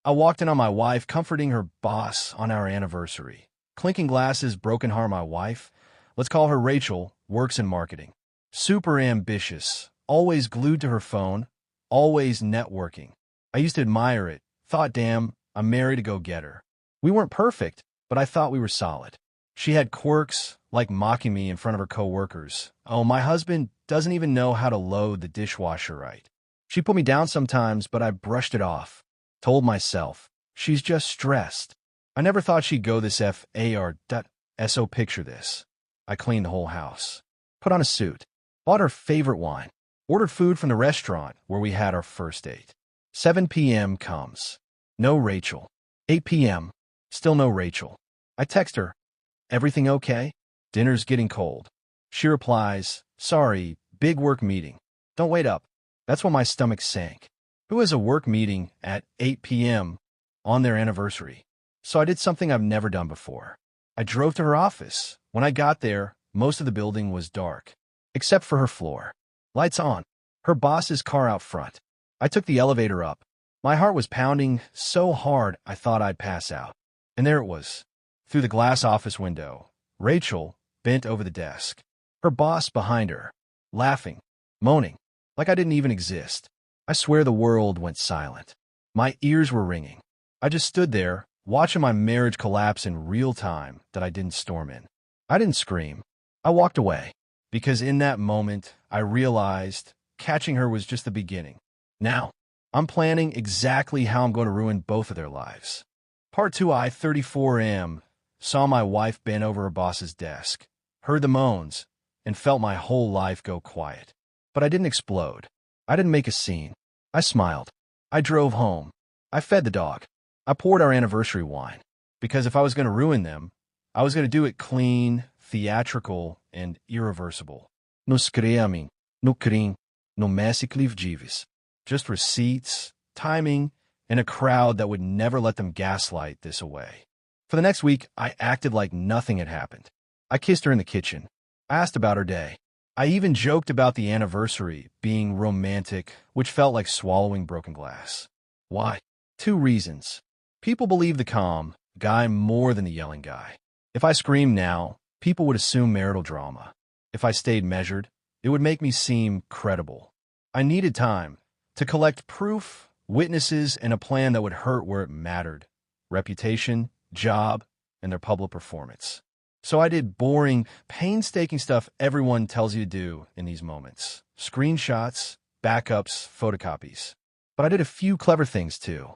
I walked in on my wife comforting her boss on our anniversary. Clinking glasses, broken heart my wife. Let's call her Rachel, works in marketing. Super ambitious, always glued to her phone, always networking. I used to admire it, thought, damn, I'm married to go get her. We weren't perfect, but I thought we were solid. She had quirks, like mocking me in front of her coworkers. Oh, my husband doesn't even know how to load the dishwasher right. She put me down sometimes, but I brushed it off. Told myself, she's just stressed. I never thought she'd go this FAR.SO. Picture this. I cleaned the whole house. Put on a suit. Bought her favorite wine. Ordered food from the restaurant where we had our first date. 7 p.m. comes. No Rachel. 8 p.m. Still no Rachel. I text her. Everything okay? Dinner's getting cold. She replies, sorry, big work meeting. Don't wait up. That's when my stomach sank. Who has a work meeting at 8 p.m. on their anniversary? So I did something I've never done before. I drove to her office. When I got there, most of the building was dark, except for her floor. Lights on. Her boss's car out front. I took the elevator up. My heart was pounding so hard I thought I'd pass out. And there it was. Through the glass office window, Rachel bent over the desk. Her boss behind her, laughing, moaning, like I didn't even exist. I swear the world went silent. My ears were ringing. I just stood there, watching my marriage collapse in real time that I didn't storm in. I didn't scream. I walked away, because in that moment, I realized catching her was just the beginning. Now, I'm planning exactly how I'm going to ruin both of their lives. Part 2. I, 34 am, saw my wife bend over her boss's desk, heard the moans, and felt my whole life go quiet. But I didn't explode. I didn't make a scene. I smiled. I drove home. I fed the dog. I poured our anniversary wine. Because if I was going to ruin them, I was going to do it clean, theatrical, and irreversible. No screaming, no crying, no massacre gives. Just receipts, timing, and a crowd that would never let them gaslight this away. For the next week, I acted like nothing had happened. I kissed her in the kitchen. I asked about her day. I even joked about the anniversary being romantic, which felt like swallowing broken glass. Why? 2 reasons. People believe the calm guy more than the yelling guy. If I screamed now, people would assume marital drama. If I stayed measured, it would make me seem credible. I needed time to collect proof, witnesses, and a plan that would hurt where it mattered: reputation, job, and their public performance. So I did boring, painstaking stuff everyone tells you to do in these moments. Screenshots, backups, photocopies. But I did a few clever things too.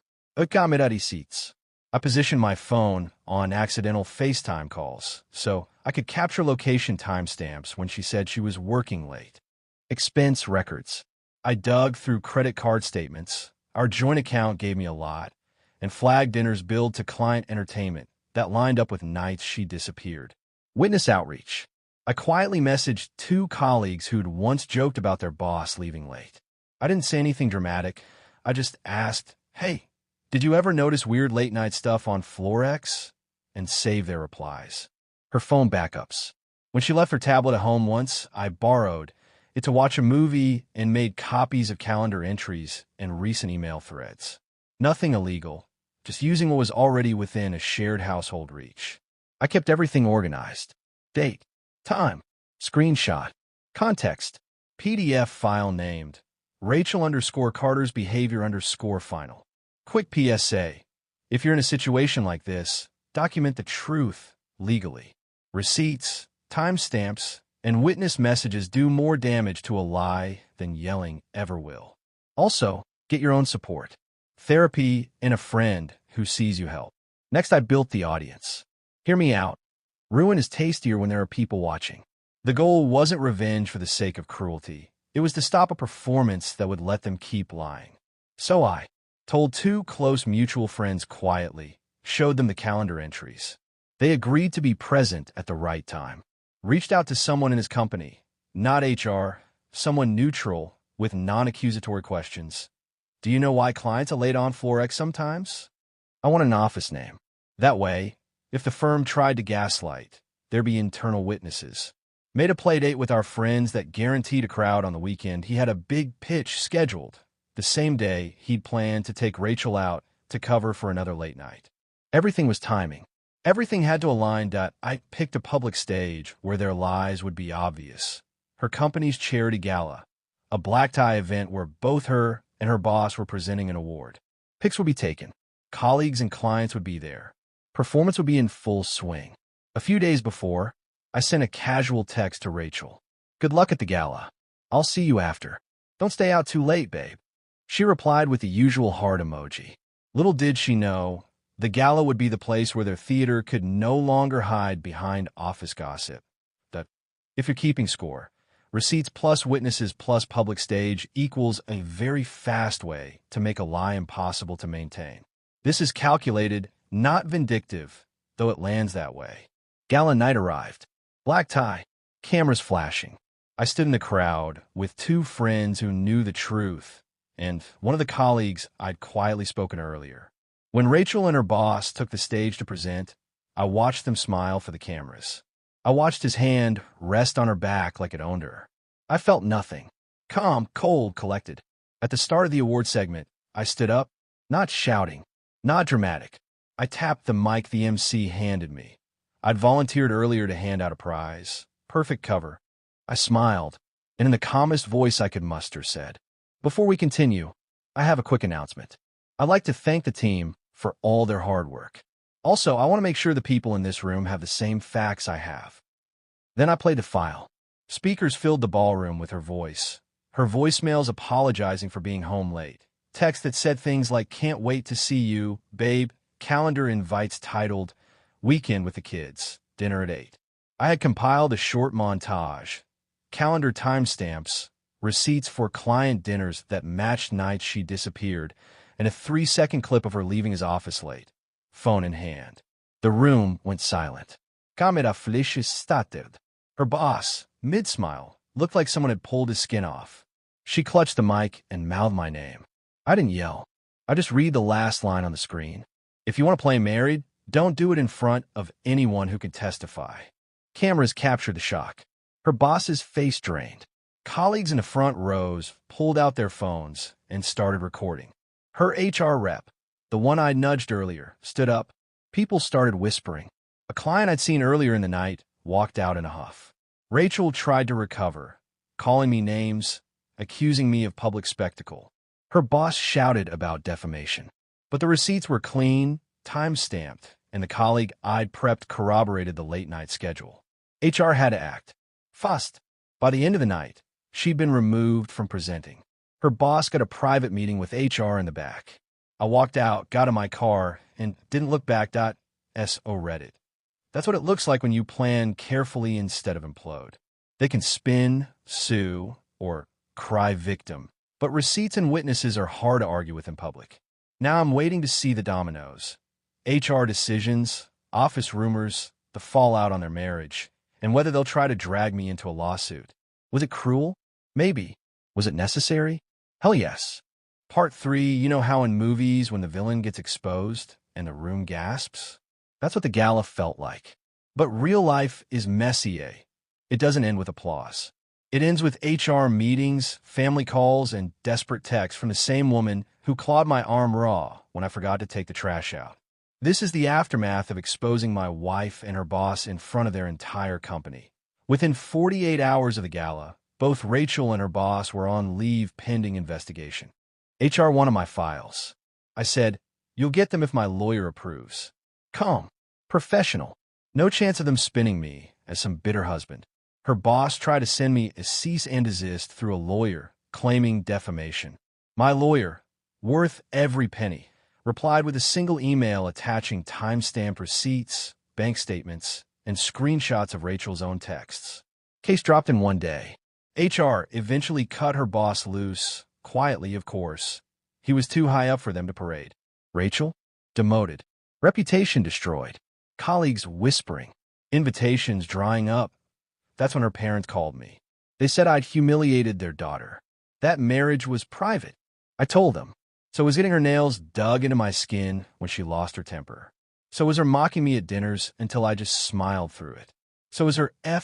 Camera receipts. I positioned my phone on accidental FaceTime calls, so I could capture location timestamps when she said she was working late. Expense records. I dug through credit card statements. Our joint account gave me a lot, and flagged dinners billed to client entertainment that lined up with nights she disappeared. Witness outreach. I quietly messaged 2 colleagues who'd once joked about their boss leaving late. I didn't say anything dramatic. I just asked, hey, did you ever notice weird late-night stuff on Florex? And save their replies. Her phone backups. When she left her tablet at home once, I borrowed it to watch a movie and made copies of calendar entries and recent email threads. Nothing illegal, just using what was already within a shared household reach. I kept everything organized. Date, time, screenshot, context, PDF file named Rachel_Carter's behavior_final. Quick PSA. If you're in a situation like this, document the truth legally. Receipts, timestamps, and witness messages do more damage to a lie than yelling ever will. Also, get your own support. Therapy and a friend who sees you help. Next, I built the audience. Hear me out. Ruin is tastier when there are people watching. The goal wasn't revenge for the sake of cruelty. It was to stop a performance that would let them keep lying. So I told 2 close mutual friends quietly, showed them the calendar entries. They agreed to be present at the right time. Reached out to someone in his company, not HR, someone neutral with non-accusatory questions. Do you know why clients are late on Florex sometimes? I want an office name. That way, if the firm tried to gaslight, there'd be internal witnesses. Made a play date with our friends that guaranteed a crowd on the weekend. He had a big pitch scheduled the same day he'd planned to take Rachel out to cover for another late night. Everything was timing. Everything had to align. I picked a public stage where their lies would be obvious. Her company's charity gala, a black tie event where both her and her boss were presenting an award. Pics would be taken. Colleagues and clients would be there. Performance would be in full swing. A few days before, I sent a casual text to Rachel. "Good luck at the gala. I'll see you after. Don't stay out too late, babe." She replied with the usual heart emoji. Little did she know, the gala would be the place where their theater could no longer hide behind office gossip. That, if you're keeping score, receipts plus witnesses plus public stage equals a very fast way to make a lie impossible to maintain. This is calculated, not vindictive, though it lands that way. Gala night arrived. Black tie, cameras flashing. I stood in the crowd with two friends who knew the truth, and one of the colleagues I'd quietly spoken earlier. When Rachel and her boss took the stage to present, I watched them smile for the cameras. I watched his hand rest on her back like it owned her. I felt nothing. Calm, cold, collected. At the start of the award segment, I stood up, not shouting, not dramatic. I tapped the mic the MC handed me. I'd volunteered earlier to hand out a prize. Perfect cover. I smiled, and in the calmest voice I could muster said, "Before we continue, I have a quick announcement. I'd like to thank the team for all their hard work. Also, I want to make sure the people in this room have the same facts I have." Then I played the file. Speakers filled the ballroom with her voice. Her voicemails apologizing for being home late. Text that said things like, "Can't wait to see you, babe." Calendar invites titled, "Weekend with the kids, dinner at 8. I had compiled a short montage. Calendar timestamps, receipts for client dinners that matched nights she disappeared, and a 3-second clip of her leaving his office late, phone in hand. The room went silent. Camera flashes started. Her boss, mid-smile, looked like someone had pulled his skin off. She clutched the mic and mouthed my name. I didn't yell. I just read the last line on the screen. "If you want to play married, don't do it in front of anyone who can testify." Cameras captured the shock. Her boss's face drained. Colleagues in the front rows pulled out their phones and started recording. Her HR rep, the one I nudged earlier, stood up. People started whispering. A client I'd seen earlier in the night walked out in a huff. Rachel tried to recover, calling me names, accusing me of public spectacle. Her boss shouted about defamation. But the receipts were clean, time-stamped, and the colleague I'd prepped corroborated the late-night schedule. HR had to act fast. By the end of the night, she'd been removed from presenting. Her boss got a private meeting with HR in the back. I walked out, got in my car, and didn't look back. So read it. That's what it looks like when you plan carefully instead of implode. They can spin, sue, or cry victim, but receipts and witnesses are hard to argue with in public. Now I'm waiting to see the dominoes. HR decisions, office rumors, the fallout on their marriage, and whether they'll try to drag me into a lawsuit. Was it cruel? Maybe. Was it necessary? Hell yes. Part 3, you know how in movies when the villain gets exposed and the room gasps? That's what the gala felt like. But real life is messy, eh? It doesn't end with applause. It ends with HR meetings, family calls, and desperate texts from the same woman who clawed my arm raw when I forgot to take the trash out. This is the aftermath of exposing my wife and her boss in front of their entire company. Within 48 hours of the gala, both Rachel and her boss were on leave pending investigation. HR wanted my files. I said, "You'll get them if my lawyer approves." Calm, professional. No chance of them spinning me as some bitter husband. Her boss tried to send me a cease and desist through a lawyer, claiming defamation. My lawyer, worth every penny, replied with a single email attaching time-stamped receipts, bank statements, and screenshots of Rachel's own texts. Case dropped in one day. HR eventually cut her boss loose, quietly, of course. He was too high up for them to parade. Rachel? Demoted. Reputation destroyed. Colleagues whispering. Invitations drying up. That's when her parents called me. They said I'd humiliated their daughter. That marriage was private. I told them. So was getting her nails dug into my skin when she lost her temper. So was her mocking me at dinners until I just smiled through it. So was her ing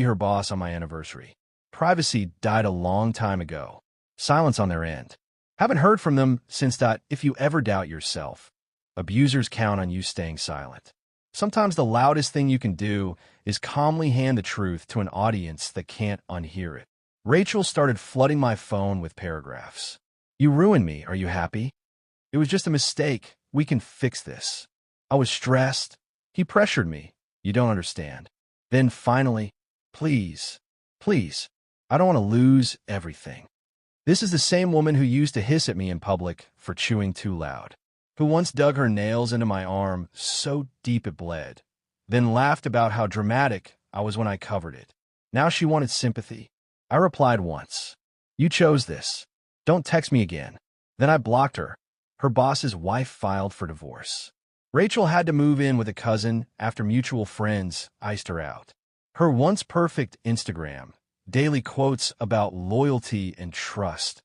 her boss on my anniversary. Privacy died a long time ago. Silence on their end. Haven't heard from them since that. If you ever doubt yourself, abusers count on you staying silent. Sometimes the loudest thing you can do is calmly hand the truth to an audience that can't unhear it. Rachel started flooding my phone with paragraphs. You ruined me. Are you happy? It was just a mistake. We can fix this. I was stressed. He pressured me. You don't understand. Then finally, please, please, I don't want to lose everything. This is the same woman who used to hiss at me in public for chewing too loud, who once dug her nails into my arm so deep it bled, then laughed about how dramatic I was when I covered it. Now she wanted sympathy. I replied once, "You chose this. Don't text me again." Then I blocked her. Her boss's wife filed for divorce. Rachel had to move in with a cousin after mutual friends iced her out. Her once perfect Instagram, daily quotes about loyalty and trust,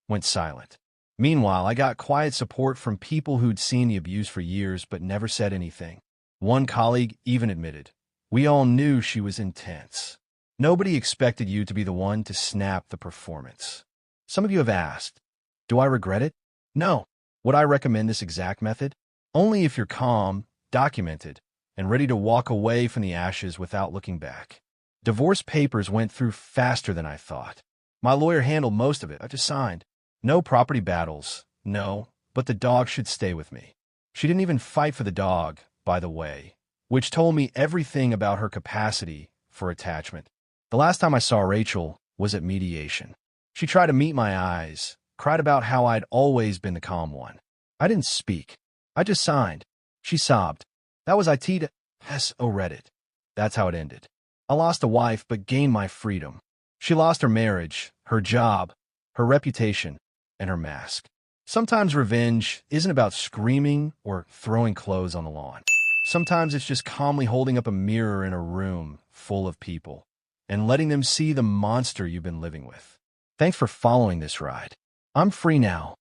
went silent. Meanwhile, I got quiet support from people who'd seen the abuse for years but never said anything. One colleague even admitted, "We all knew she was intense." Nobody expected you to be the one to snap the performance. Some of you have asked, do I regret it? No. Would I recommend this exact method? Only if you're calm, documented, and ready to walk away from the ashes without looking back. Divorce papers went through faster than I thought. My lawyer handled most of it. I just signed. No property battles, no, but the dog should stay with me. She didn't even fight for the dog, by the way, which told me everything about her capacity for attachment. The last time I saw Rachel was at mediation. She tried to meet my eyes, cried about how I'd always been the calm one. I didn't speak. I just signed. She sobbed. That was it. Read it. That's how it ended. I lost a wife but gained my freedom. She lost her marriage, her job, her reputation, and her mask. Sometimes revenge isn't about screaming or throwing clothes on the lawn. Sometimes it's just calmly holding up a mirror in a room full of people and letting them see the monster you've been living with. Thanks for following this ride. I'm free now.